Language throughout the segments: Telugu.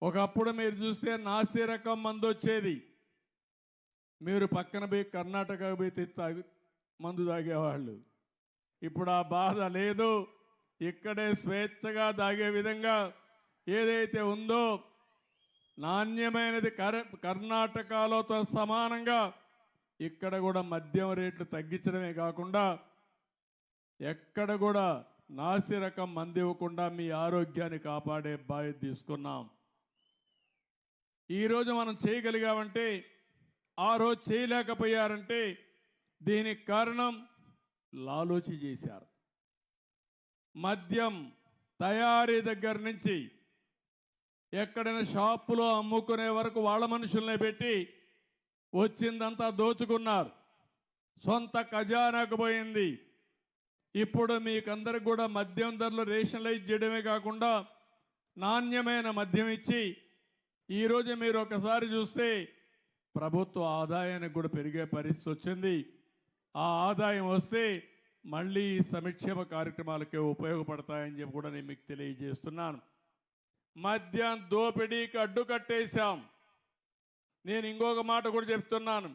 ఒకప్పుడు మీరు చూస్తే నాసి రకం మందు వచ్చేది. మీరు పక్కన పోయి కర్ణాటక పోయి మందు తాగేవాళ్ళు. ఇప్పుడు ఆ బాధ లేదు. ఇక్కడే స్వేచ్ఛగా తాగే విధంగా ఏదైతే ఉందో నాణ్యమైనది కర్ణాటకలోతో సమానంగా ఇక్కడ కూడా మద్యం రేట్లు తగ్గించడమే కాకుండా ఎక్కడ కూడా నాసి రకం మందు ఇవ్వకుండా మీ ఆరోగ్యాన్ని కాపాడే బాధ్యత తీసుకున్నాం. ఈరోజు మనం చేయగలిగామంటే ఆ రోజు చేయలేకపోయారంటే దీనికి కారణం లాలోచి చేశారు. మద్యం తయారీ దగ్గర నుంచి ఎక్కడైనా షాపులో అమ్ముకునే వరకు వాళ్ళ మనుషుల్ని పెట్టి వచ్చిందంతా దోచుకున్నారు. సొంత ఖజానాకు పోయింది. ఇప్పుడు మీకందరికి కూడా మద్యం ధరలు రేషనలైజ్ చేయడమే కాకుండా నాణ్యమైన మద్యం ఇచ్చి ఈరోజు మీరు ఒకసారి చూస్తే ప్రభుత్వ ఆదాయానికి కూడా పెరిగే పరిస్థితి వచ్చింది. ఆ ఆదాయం వస్తే మళ్ళీ ఈ సంక్షేమ కార్యక్రమాలకే ఉపయోగపడతాయని చెప్పి కూడా నేను మీకు తెలియజేస్తున్నాను. మద్యం దోపిడీకి అడ్డుకట్టేశాం. నేను ఇంకొక మాట కూడా చెప్తున్నాను.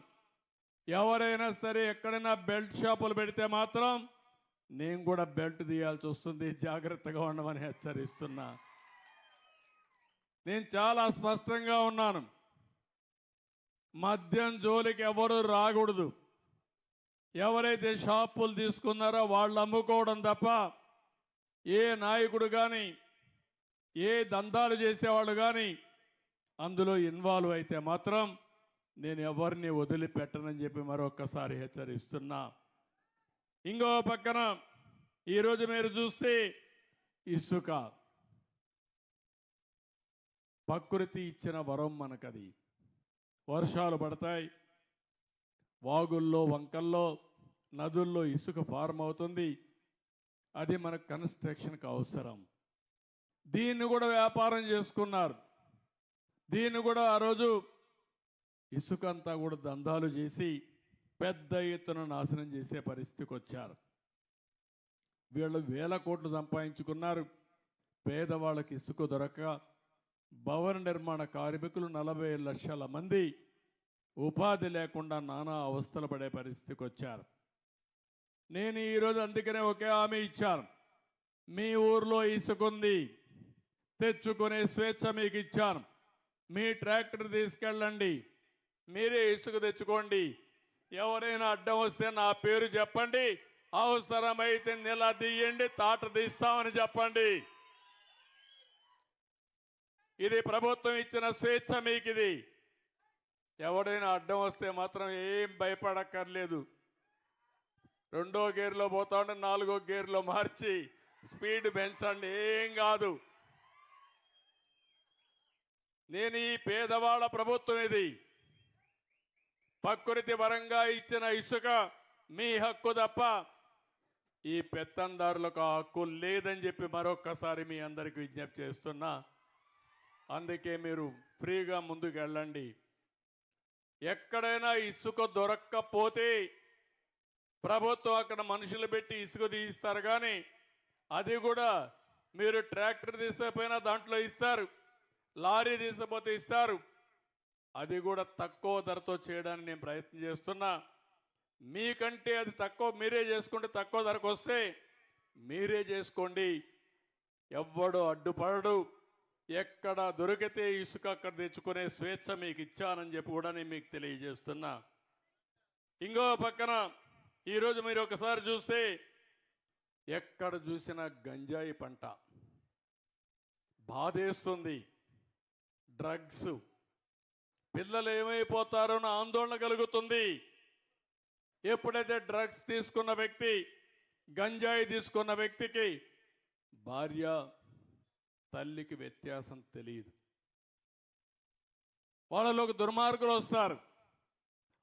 ఎవరైనా సరే ఎక్కడైనా బెల్ట్ షాపులు పెడితే మాత్రం నేను కూడా బెల్ట్ తీయాల్సి వస్తుంది. జాగ్రత్తగా ఉండమని హెచ్చరిస్తున్నా. నేను చాలా స్పష్టంగా ఉన్నాను. మద్యం జోలికి ఎవరు రాకూడదు. ఎవరైతే షాపులు తీసుకున్నారో వాళ్ళు అమ్ముకోవడం తప్ప ఏ నాయకుడు కానీ ఏ దందాలు చేసేవాళ్ళు కానీ అందులో ఇన్వాల్వ్ అయితే మాత్రం నేను ఎవరిని వదిలిపెట్టనని చెప్పి మరొకసారి హెచ్చరిస్తున్నా. ఇంకో పక్కన ఈరోజు మీరు చూస్తే ఇసుక ప్రకృతి ఇచ్చిన వరం మనకది. వర్షాలు పడతాయి, వాగుల్లో వంకల్లో నదుల్లో ఇసుక ఫార్మ్ అవుతుంది. అది మన కన్స్ట్రక్షన్కి అవసరం. దీన్ని కూడా వ్యాపారం చేసుకున్నారు. దీన్ని కూడా ఆ రోజు ఇసుక అంతా కూడా దందాలు చేసి పెద్ద ఎత్తున నాశనం చేసే పరిస్థితికి వచ్చారు. వీళ్ళు 1000 కోట్లు సంపాదించుకున్నారు. పేదవాళ్ళకి ఇసుక దొరక్క భవన నిర్మాణ కార్మికులు 40 లక్షల మంది ఉపాధి లేకుండా నానా అవస్థలు పడే పరిస్థితికి వచ్చారు. నేను ఈరోజు అందుకనే ఒకే హామీ ఇచ్చాను. మీ ఊర్లో ఇసుకుంది, తెచ్చుకునే స్వేచ్ఛ మీకు ఇచ్చాను. మీ ట్రాక్టర్ తీసుకెళ్ళండి, మీరే ఇసుక తెచ్చుకోండి. ఎవరైనా అడ్డం వస్తే నా పేరు చెప్పండి, అవసరమైతే నిలదీయండి, తాట తీస్తామని చెప్పండి. ఇది ప్రభుత్వం ఇచ్చిన స్వేచ్ఛ మీకు. ఇది ఎవడైనా అడ్డం వస్తే మాత్రం ఏం భయపడక్కర్లేదు. 2వ గేర్లో పోతా ఉంటే 4వ గేర్లో మార్చి స్పీడ్ పెంచండి, ఏం కాదు. నేను ఈ పేదవాళ్ళ ప్రభుత్వం ఇది. ప్రకృతి పరంగా ఇచ్చిన ఇసుక మీ హక్కు తప్ప ఈ పెత్తందారులకు ఆ హక్కు లేదని చెప్పి మరొక్కసారి మీ అందరికీ విజ్ఞప్తి చేస్తున్నా. అందుకే మీరు ఫ్రీగా ముందుకు వెళ్ళండి. ఎక్కడైనా ఇసుక దొరక్కపోతే ప్రభుత్వం అక్కడ మనుషులు పెట్టి ఇసుక తీయిస్తారు. కానీ అది కూడా మీరు ట్రాక్టర్ తీసుకపోయినా దాంట్లో ఇస్తారు, లారీ తీసుకపోతే ఇస్తారు. అది కూడా తక్కువ ధరతో చేయడానికి నేను ప్రయత్నం చేస్తున్నా. మీకంటే అది తక్కువ, మీరే చేసుకుంటే తక్కువ ధరకు వస్తే మీరే చేసుకోండి. ఎవ్వడు అడ్డుపడడు. ఎక్కడ దొరికితే ఇసుక అక్కడ తెచ్చుకునే స్వేచ్ఛ మీకు ఇచ్చానని చెప్పి కూడా నేను మీకు తెలియజేస్తున్నా. ఇంకో పక్కన ఈరోజు మీరు ఒకసారి చూస్తే ఎక్కడ చూసినా గంజాయి పంట బాధేస్తుంది. డ్రగ్స్, పిల్లలు ఏమైపోతారో అని ఆందోళన కలుగుతుంది. ఎప్పుడైతే డ్రగ్స్ తీసుకున్న వ్యక్తి, గంజాయి తీసుకున్న వ్యక్తికి భార్య తల్లికి వ్యత్యాసం తెలియదు. వాళ్ళలోకి దుర్మార్గులు వస్తారు.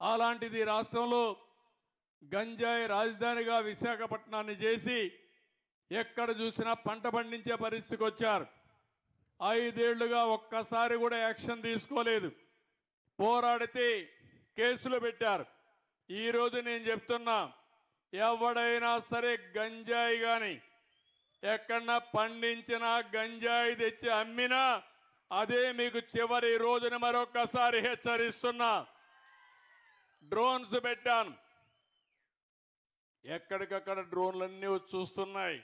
అలాంటిది రాష్ట్రంలో గంజాయి రాజధానిగా విశాఖపట్నాన్ని చేసి ఎక్కడ చూసినా పంట పండించే పరిస్థితికి వచ్చారు. 5 ఏళ్లుగా ఒక్కసారి కూడా యాక్షన్ తీసుకోలేదు. పోరాడితే కేసులు పెట్టారు. ఈరోజు నేను చెప్తున్నా, ఎవడైనా సరే గంజాయి కానీ ఎక్కడన్నా పండించిన గంజాయి తెచ్చి అమ్మినా అదే మీకు చివరి రోజున మరొక్కసారి హెచ్చరిస్తున్నా. డ్రోన్స్ పెట్టాను, ఎక్కడికక్కడ డ్రోన్లన్నీ వచ్చి చూస్తున్నాయి.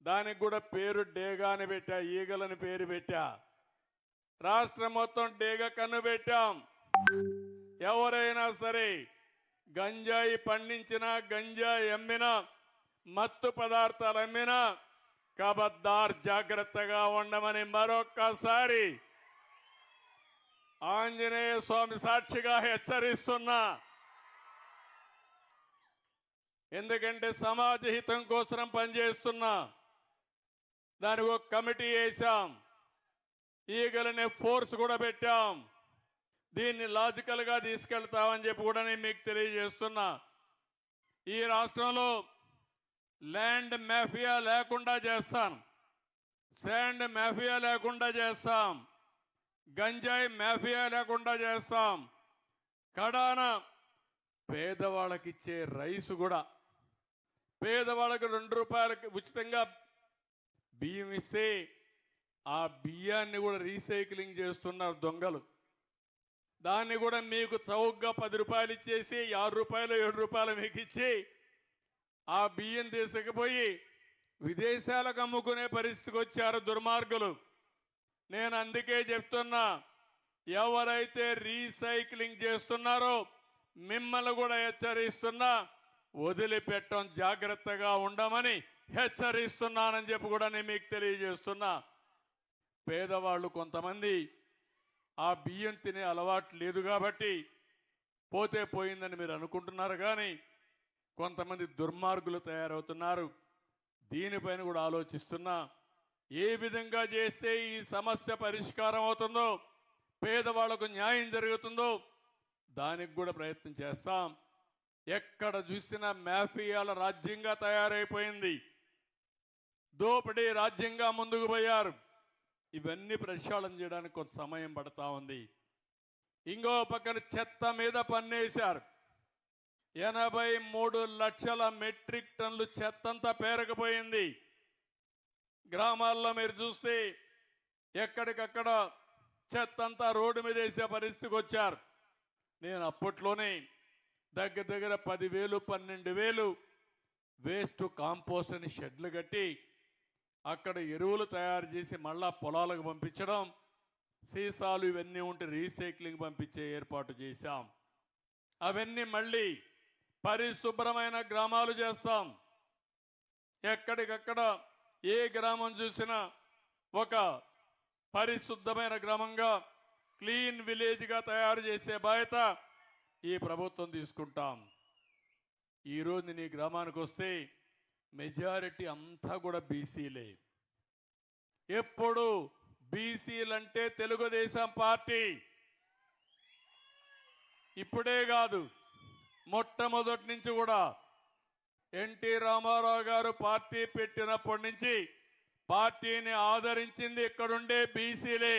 దానికి కూడా పేరు డేగా అని పెట్టా, ఈగలని పేరు పెట్టా. రాష్ట్రం మొత్తం డేగ కన్ను పెట్టాం. ఎవరైనా సరే గంజాయి పండించినా, గంజాయి అమ్మినా, మత్తు పదార్థాలు అమ్మినా కబద్దార్ జాగ్రత్తగా ఉండమని మరొక్కసారి ఆంజనేయ స్వామి సాక్షిగా హెచ్చరిస్తున్నా. ఎందుకంటే సమాజ హితం కోసం పనిచేస్తున్నా. దానికి ఒక కమిటీ వేశాం, ఈగలనే ఫోర్స్ కూడా పెట్టాం. దీన్ని లాజికల్ గా తీసుకెళ్తామని చెప్పి కూడా నేను మీకు తెలియజేస్తున్నా. ఈ రాష్ట్రంలో ల్యాండ్ మాఫియా లేకుండా చేస్తాం, శాండ్ మాఫియా లేకుండా చేస్తాం, గంజాయి మాఫియా లేకుండా చేస్తాం. కడాన పేదవాళ్ళకి ఇచ్చే రైసు కూడా, పేదవాళ్ళకి 2 రూపాయలకి ఉచితంగా బియ్యం ఇస్తే ఆ బియ్యాన్ని కూడా రీసైక్లింగ్ చేస్తున్నారు దొంగలు. దాన్ని కూడా మీకు చౌకగా 10 రూపాయలు ఇచ్చేసి 6 రూపాయలు 7 రూపాయలు మీకు ఇచ్చి ఆ బియ్యం తీసుకుపోయి విదేశాలకు అమ్ముకునే పరిస్థితికి వచ్చారు దుర్మార్గులు. నేను అందుకే చెప్తున్నా, ఎవరైతే రీసైక్లింగ్ చేస్తున్నారో మిమ్మల్ని కూడా హెచ్చరిస్తున్నా, వదిలిపెట్టం జాగ్రత్తగా ఉండమని హెచ్చరిస్తున్నానని చెప్పి కూడా నేను మీకు తెలియజేస్తున్నా. పేదవాళ్ళు కొంతమంది ఆ బియ్యం తినే అలవాటు లేదు కాబట్టి పోతే పోయిందని మీరు అనుకుంటున్నారు, కానీ కొంతమంది దుర్మార్గులు తయారవుతున్నారు. దీనిపైన కూడా ఆలోచిస్తున్నా. ఏ విధంగా చేస్తే ఈ సమస్య పరిష్కారం అవుతుందో, పేదవాళ్లకు న్యాయం జరుగుతుందో దానికి కూడా ప్రయత్నం చేస్తాం. ఎక్కడ చూసినా మాఫియాల రాజ్యంగా తయారైపోయింది, దోపిడీ రాజ్యంగా ముందుకు పోయారు. ఇవన్నీ ప్రక్షాళన చేయడానికి కొంత సమయం పడతా ఉంది. ఇంకో పక్కన చెత్త మీద పన్నేశారు. 83 లక్షల మెట్రిక్ టన్నులు చెత్తంతా పేరకపోయింది. గ్రామాల్లో మీరు చూస్తే ఎక్కడికక్కడ చెత్తంతా రోడ్డు మీద వేసే పరిస్థితికి వచ్చారు. నేను అప్పట్లోనే దగ్గర 10,000 12,000 వేస్ట్ కాంపోస్ట్ అని షెడ్లు కట్టి అక్కడ ఎరువులు తయారు చేసి మళ్ళా పొలాలకు పంపించడం, సీసాలు ఇవన్నీ ఉంటే రీసైక్లింగ్ పంపించే ఏర్పాటు చేశాం. అవన్నీ మళ్ళీ పరిశుభ్రమైన గ్రామాలు చేస్తాం. ఎక్కడికక్కడ ఏ గ్రామం చూసినా ఒక పరిశుద్ధమైన గ్రామంగా, క్లీన్ విలేజ్గా తయారు చేసే బాధ్యత ఈ ప్రభుత్వం తీసుకుంటాం. ఈరోజు నేను ఈ గ్రామానికి వస్తే మెజారిటీ అంతా కూడా బీసీలే. ఎప్పుడు బీసీలంటే తెలుగుదేశం పార్టీ. ఇప్పుడే కాదు, మొట్టమొదటి నుంచి కూడా ఎన్టీ రామారావు గారు పార్టీ పెట్టినప్పటి నుంచి పార్టీని ఆదరించింది ఇక్కడుండే బీసీలే.